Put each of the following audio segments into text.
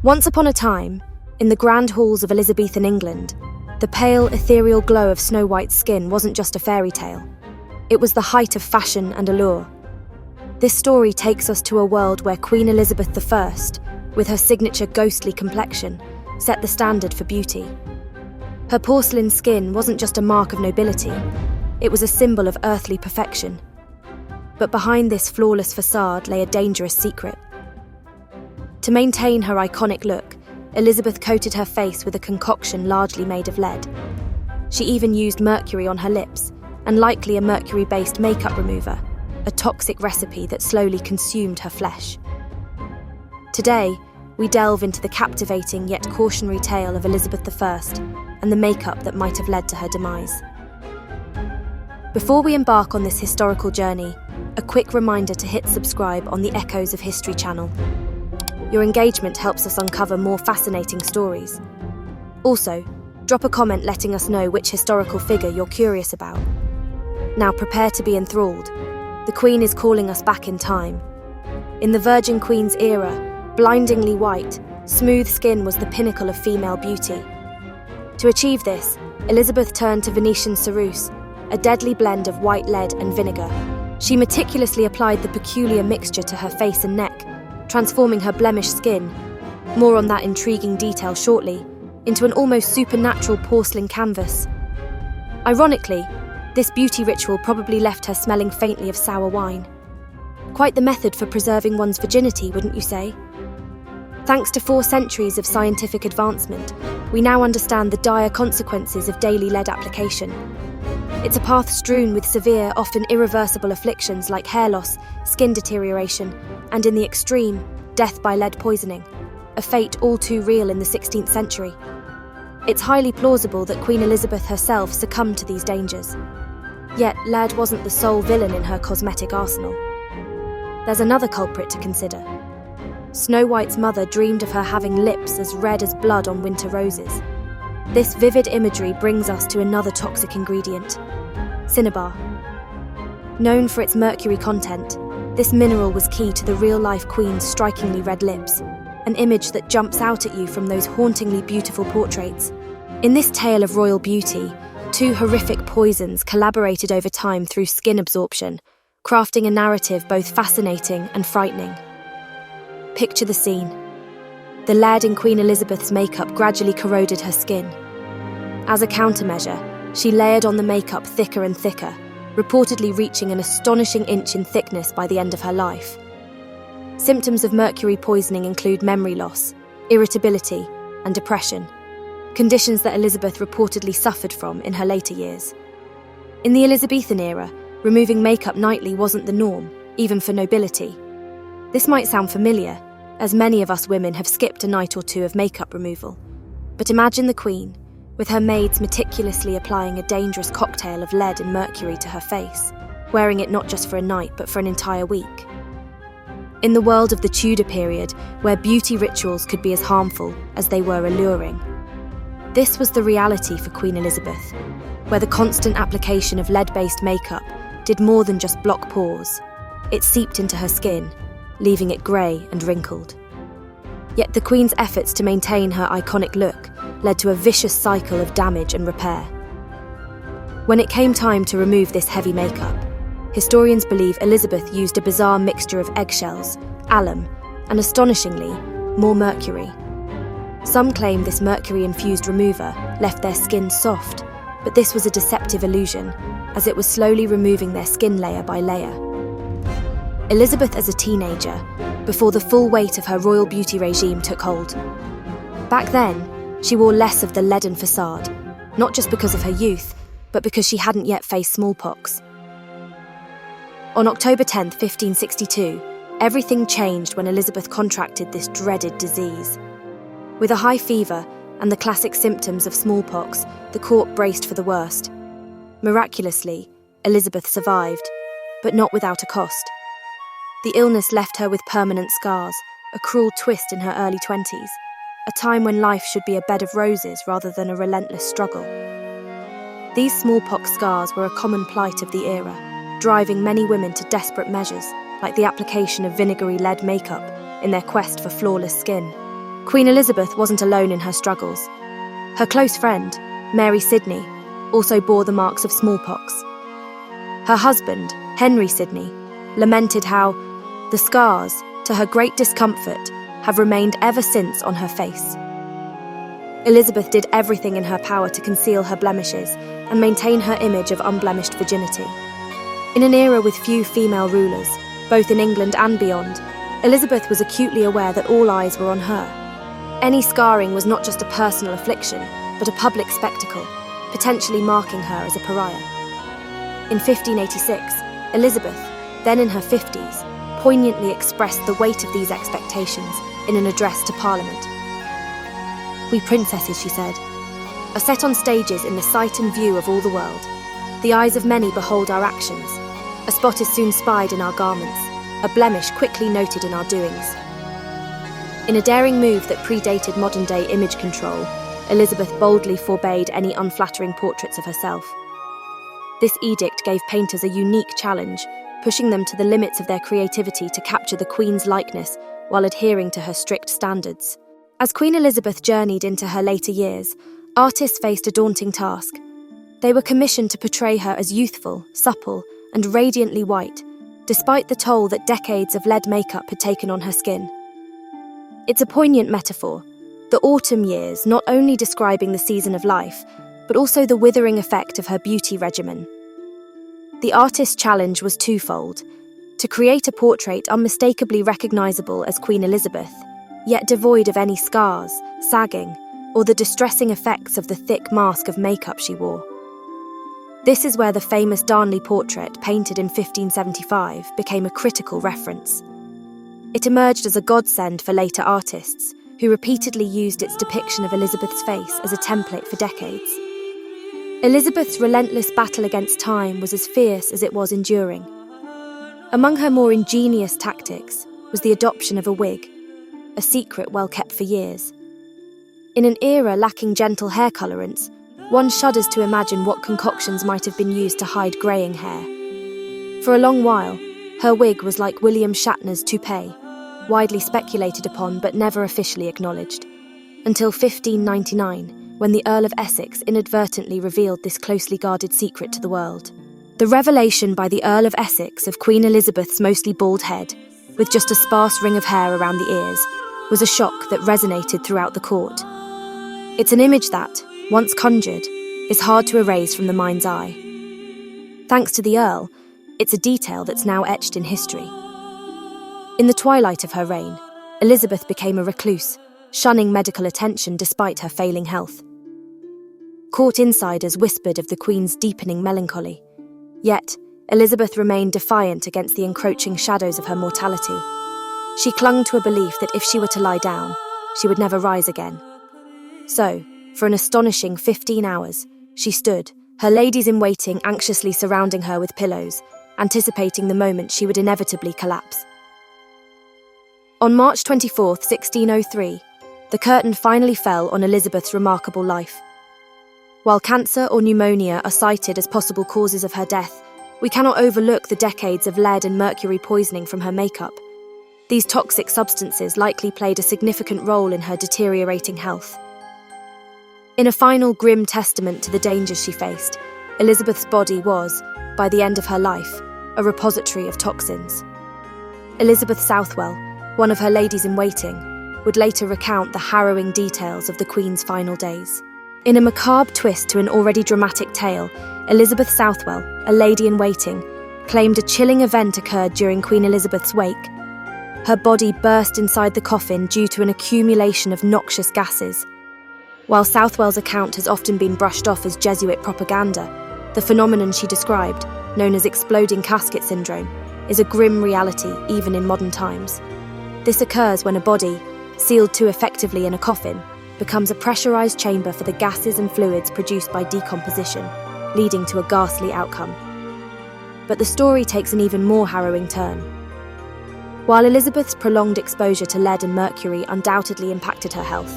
Once upon a time, in the grand halls of Elizabethan England, the pale, ethereal glow of Snow White's skin wasn't just a fairy tale. It was the height of fashion and allure. This story takes us to a world where Queen Elizabeth I, with her signature ghostly complexion, set the standard for beauty. Her porcelain skin wasn't just a mark of nobility, it was a symbol of earthly perfection. But behind this flawless facade lay a dangerous secret. To maintain her iconic look, Elizabeth coated her face with a concoction largely made of lead. She even used mercury on her lips, and likely a mercury-based makeup remover, a toxic recipe that slowly consumed her flesh. Today, we delve into the captivating yet cautionary tale of Elizabeth I and the makeup that might have led to her demise. Before we embark on this historical journey, a quick reminder to hit subscribe on the Echoes of History channel. Your engagement helps us uncover more fascinating stories. Also, drop a comment letting us know which historical figure you're curious about. Now prepare to be enthralled. The Queen is calling us back in time. In the Virgin Queen's era, blindingly white, smooth skin was the pinnacle of female beauty. To achieve this, Elizabeth turned to Venetian ceruse, a deadly blend of white lead and vinegar. She meticulously applied the peculiar mixture to her face and neck, transforming her blemished skin, more on that intriguing detail shortly, into an almost supernatural porcelain canvas. Ironically, this beauty ritual probably left her smelling faintly of sour wine. Quite the method for preserving one's virginity, wouldn't you say? Thanks to 4 centuries of scientific advancement, we now understand the dire consequences of daily lead application. It's a path strewn with severe, often irreversible afflictions like hair loss, skin deterioration, and in the extreme, death by lead poisoning, a fate all too real in the 16th century. It's highly plausible that Queen Elizabeth herself succumbed to these dangers. Yet lead wasn't the sole villain in her cosmetic arsenal. There's another culprit to consider. Snow White's mother dreamed of her having lips as red as blood on winter roses. This vivid imagery brings us to another toxic ingredient, cinnabar. Known for its mercury content, this mineral was key to the real-life Queen's strikingly red lips, an image that jumps out at you from those hauntingly beautiful portraits. In this tale of royal beauty, 2 horrific poisons collaborated over time through skin absorption, crafting a narrative both fascinating and frightening. Picture the scene. The lead in Queen Elizabeth's makeup gradually corroded her skin. As a countermeasure, she layered on the makeup thicker and thicker, reportedly reaching an astonishing inch in thickness by the end of her life. Symptoms of mercury poisoning include memory loss, irritability, and depression, conditions that Elizabeth reportedly suffered from in her later years. In the Elizabethan era, removing makeup nightly wasn't the norm, even for nobility. This might sound familiar, as many of us women have skipped a night or 2 of makeup removal. But imagine the Queen, with her maids meticulously applying a dangerous cocktail of lead and mercury to her face, wearing it not just for a night but for an entire week. In the world of the Tudor period, where beauty rituals could be as harmful as they were alluring, this was the reality for Queen Elizabeth, where the constant application of lead-based makeup did more than just block pores. It seeped into her skin, leaving it grey and wrinkled. Yet the Queen's efforts to maintain her iconic look led to a vicious cycle of damage and repair. When it came time to remove this heavy makeup, historians believe Elizabeth used a bizarre mixture of eggshells, alum, and astonishingly, more mercury. Some claim this mercury-infused remover left their skin soft, but this was a deceptive illusion, as it was slowly removing their skin layer by layer. Elizabeth as a teenager, before the full weight of her royal beauty regime took hold. Back then, she wore less of the leaden facade, not just because of her youth, but because she hadn't yet faced smallpox. On October 10, 1562, everything changed when Elizabeth contracted this dreaded disease. With a high fever and the classic symptoms of smallpox, the court braced for the worst. Miraculously, Elizabeth survived, but not without a cost. The illness left her with permanent scars, a cruel twist in her early 20s, a time when life should be a bed of roses rather than a relentless struggle. These smallpox scars were a common plight of the era, driving many women to desperate measures, like the application of vinegary lead makeup, in their quest for flawless skin. Queen Elizabeth wasn't alone in her struggles. Her close friend, Mary Sidney, also bore the marks of smallpox. Her husband, Henry Sidney, lamented how the scars, to her great discomfort, have remained ever since on her face. Elizabeth did everything in her power to conceal her blemishes and maintain her image of unblemished virginity. In an era with few female rulers, both in England and beyond, Elizabeth was acutely aware that all eyes were on her. Any scarring was not just a personal affliction, but a public spectacle, potentially marking her as a pariah. In 1586, Elizabeth, then in her 50s, poignantly expressed the weight of these expectations in an address to Parliament. "We princesses," she said, "are set on stages in the sight and view of all the world. The eyes of many behold our actions. A spot is soon spied in our garments, a blemish quickly noted in our doings." In a daring move that predated modern-day image control, Elizabeth boldly forbade any unflattering portraits of herself. This edict gave painters a unique challenge, pushing them to the limits of their creativity to capture the Queen's likeness while adhering to her strict standards. As Queen Elizabeth journeyed into her later years, artists faced a daunting task. They were commissioned to portray her as youthful, supple, and radiantly white, despite the toll that decades of lead makeup had taken on her skin. It's a poignant metaphor, the autumn years not only describing the season of life, but also the withering effect of her beauty regimen. The artist's challenge was twofold: to create a portrait unmistakably recognisable as Queen Elizabeth, yet devoid of any scars, sagging, or the distressing effects of the thick mask of makeup she wore. This is where the famous Darnley portrait, painted in 1575, became a critical reference. It emerged as a godsend for later artists, who repeatedly used its depiction of Elizabeth's face as a template for decades. Elizabeth's relentless battle against time was as fierce as it was enduring. Among her more ingenious tactics was the adoption of a wig, a secret well kept for years. In an era lacking gentle hair colourants, one shudders to imagine what concoctions might have been used to hide greying hair. For a long while, her wig was like William Shatner's toupee, widely speculated upon but never officially acknowledged, until 1599, when the Earl of Essex inadvertently revealed this closely guarded secret to the world. The revelation by the Earl of Essex of Queen Elizabeth's mostly bald head, with just a sparse ring of hair around the ears, was a shock that resonated throughout the court. It's an image that, once conjured, is hard to erase from the mind's eye. Thanks to the Earl, it's a detail that's now etched in history. In the twilight of her reign, Elizabeth became a recluse, shunning medical attention despite her failing health. Court insiders whispered of the Queen's deepening melancholy. Yet, Elizabeth remained defiant against the encroaching shadows of her mortality. She clung to a belief that if she were to lie down, she would never rise again. So, for an astonishing 15 hours, she stood, her ladies-in-waiting anxiously surrounding her with pillows, anticipating the moment she would inevitably collapse. On March 24, 1603, the curtain finally fell on Elizabeth's remarkable life. While cancer or pneumonia are cited as possible causes of her death, we cannot overlook the decades of lead and mercury poisoning from her makeup. These toxic substances likely played a significant role in her deteriorating health. In a final grim testament to the dangers she faced, Elizabeth's body was, by the end of her life, a repository of toxins. Elizabeth Southwell, one of her ladies-in-waiting, would later recount the harrowing details of the Queen's final days. In a macabre twist to an already dramatic tale, Elizabeth Southwell, a lady-in-waiting, claimed a chilling event occurred during Queen Elizabeth's wake. Her body burst inside the coffin due to an accumulation of noxious gases. While Southwell's account has often been brushed off as Jesuit propaganda, the phenomenon she described, known as exploding casket syndrome, is a grim reality even in modern times. This occurs when a body, sealed too effectively in a coffin, becomes a pressurized chamber for the gases and fluids produced by decomposition, leading to a ghastly outcome. But the story takes an even more harrowing turn. While Elizabeth's prolonged exposure to lead and mercury undoubtedly impacted her health,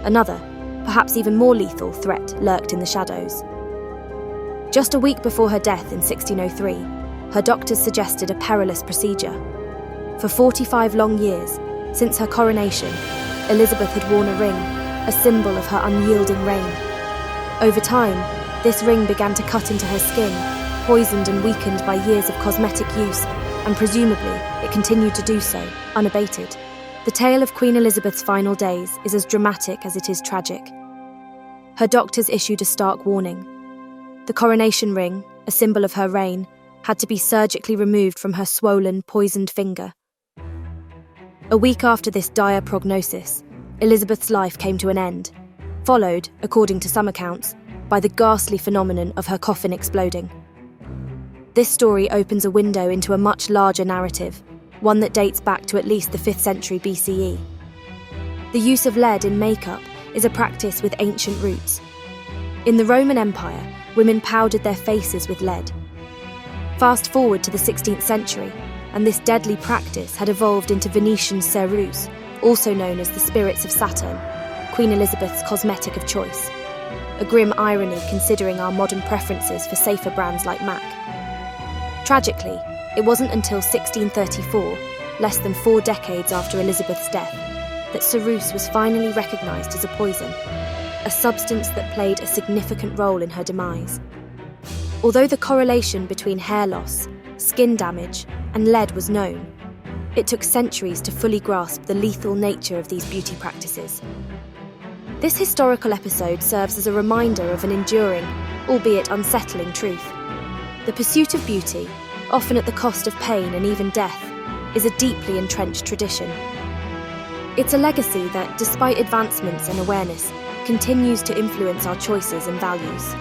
another, perhaps even more lethal threat lurked in the shadows. Just a week before her death in 1603, her doctors suggested a perilous procedure. For 45 long years, since her coronation, Elizabeth had worn a ring, a symbol of her unyielding reign. Over time, this ring began to cut into her skin, poisoned and weakened by years of cosmetic use, and presumably it continued to do so, unabated. The tale of Queen Elizabeth's final days is as dramatic as it is tragic. Her doctors issued a stark warning. The coronation ring, a symbol of her reign, had to be surgically removed from her swollen, poisoned finger. A week after this dire prognosis, Elizabeth's life came to an end, followed, according to some accounts, by the ghastly phenomenon of her coffin exploding. This story opens a window into a much larger narrative, one that dates back to at least the 5th century BCE. The use of lead in makeup is a practice with ancient roots. In the Roman Empire, women powdered their faces with lead. Fast forward to the 16th century, and this deadly practice had evolved into Venetian ceruse, also known as the spirits of Saturn, Queen Elizabeth's cosmetic of choice. A grim irony considering our modern preferences for safer brands like MAC. Tragically, it wasn't until 1634, less than 4 decades after Elizabeth's death, that ceruse was finally recognised as a poison, a substance that played a significant role in her demise. Although the correlation between hair loss, skin damage, and lead was known, it took centuries to fully grasp the lethal nature of these beauty practices. This historical episode serves as a reminder of an enduring, albeit unsettling truth. The pursuit of beauty, often at the cost of pain and even death, is a deeply entrenched tradition. It's a legacy that, despite advancements and awareness, continues to influence our choices and values.